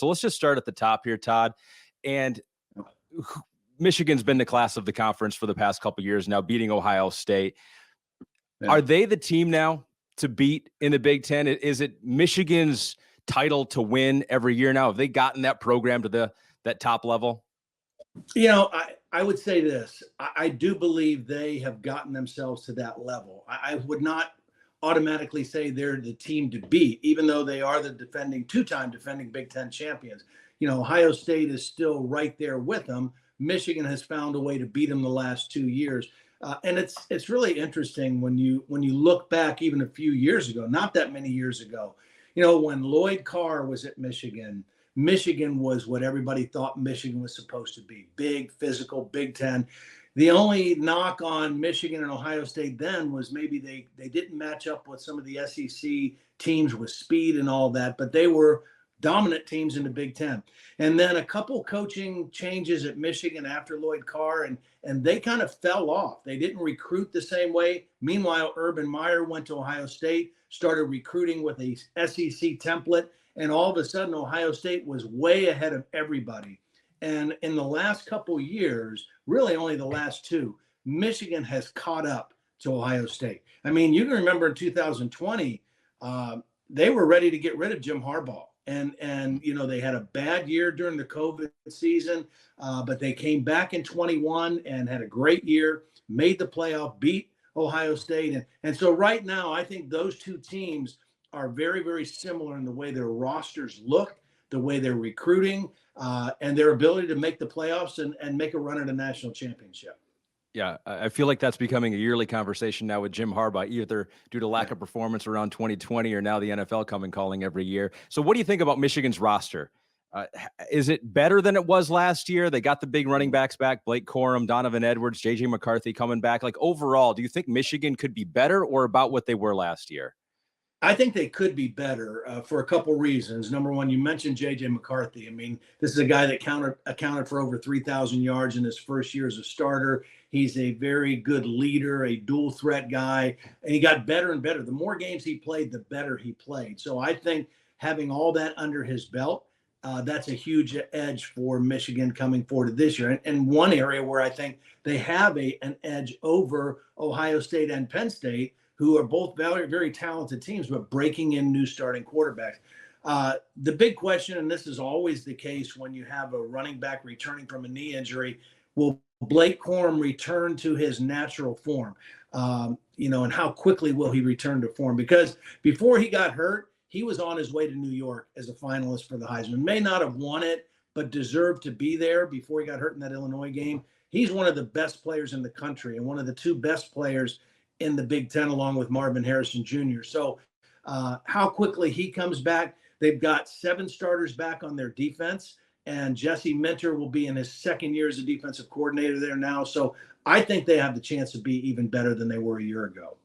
So let's just start at the top here, Todd. And Michigan's been the class of the conference for the past couple of years now, beating Ohio State. Yeah. Are they the team now to beat in the Big Ten? Is it Michigan's title to win every year now? Have they gotten that program to that top level? I would say this. I do believe they have gotten themselves to that level. I would not automatically say they're the team to beat, even though they are the two-time defending Big Ten champions. Ohio State is still right there with them. Michigan has found a way to beat them the last 2 years. And it's really interesting when you look back even a few years ago, not that many years ago, when Lloyd Carr was at Michigan, Michigan was what everybody thought Michigan was supposed to be: big, physical, Big Ten. The only knock on Michigan and Ohio State then was maybe they didn't match up with some of the SEC teams with speed and all that, but they were dominant teams in the Big Ten. And then a couple coaching changes at Michigan after Lloyd Carr, and they kind of fell off. They didn't recruit the same way. Meanwhile, Urban Meyer went to Ohio State, started recruiting with a SEC template, and all of a sudden Ohio State was way ahead of everybody. And in the last couple years, really only the last two, Michigan has caught up to Ohio State. I mean, you can remember in 2020, they were ready to get rid of Jim Harbaugh. And they had a bad year during the COVID season, but they came back in 21 and had a great year, made the playoff, beat Ohio State. And so right now, I think those two teams are very, very similar in the way their rosters look, the way they're recruiting, and their ability to make the playoffs and make a run at a national championship. Yeah, I feel like that's becoming a yearly conversation now with Jim Harbaugh, either due to lack of performance around 2020 or now the NFL calling every year. So what do you think about Michigan's roster? Is it better than it was last year? They got the big running backs back, Blake Corum, Donovan Edwards, J.J. McCarthy coming back. Like overall, do you think Michigan could be better or about what they were last year? I think they could be better for a couple reasons. Number one, you mentioned J.J. McCarthy. I mean, this is a guy that accounted for over 3,000 yards in his first year as a starter. He's a very good leader, a dual threat guy, and he got better and better. The more games he played, the better he played. So I think having all that under his belt, that's a huge edge for Michigan coming forward this year. And one area where I think they have an edge over Ohio State and Penn State, who are both very, very talented teams, but breaking in new starting quarterbacks. The big question, and this is always the case when you have a running back returning from a knee injury, will Blake Corum return to his natural form? And how quickly will he return to form? Because before he got hurt, he was on his way to New York as a finalist for the Heisman. May not have won it, but deserved to be there before he got hurt in that Illinois game. He's one of the best players in the country and one of the two best players in the Big Ten, along with Marvin Harrison Jr. So how quickly he comes back. They've got 7 starters back on their defense, and Jesse Minter will be in his second year as a defensive coordinator there now. So I think they have the chance to be even better than they were a year ago.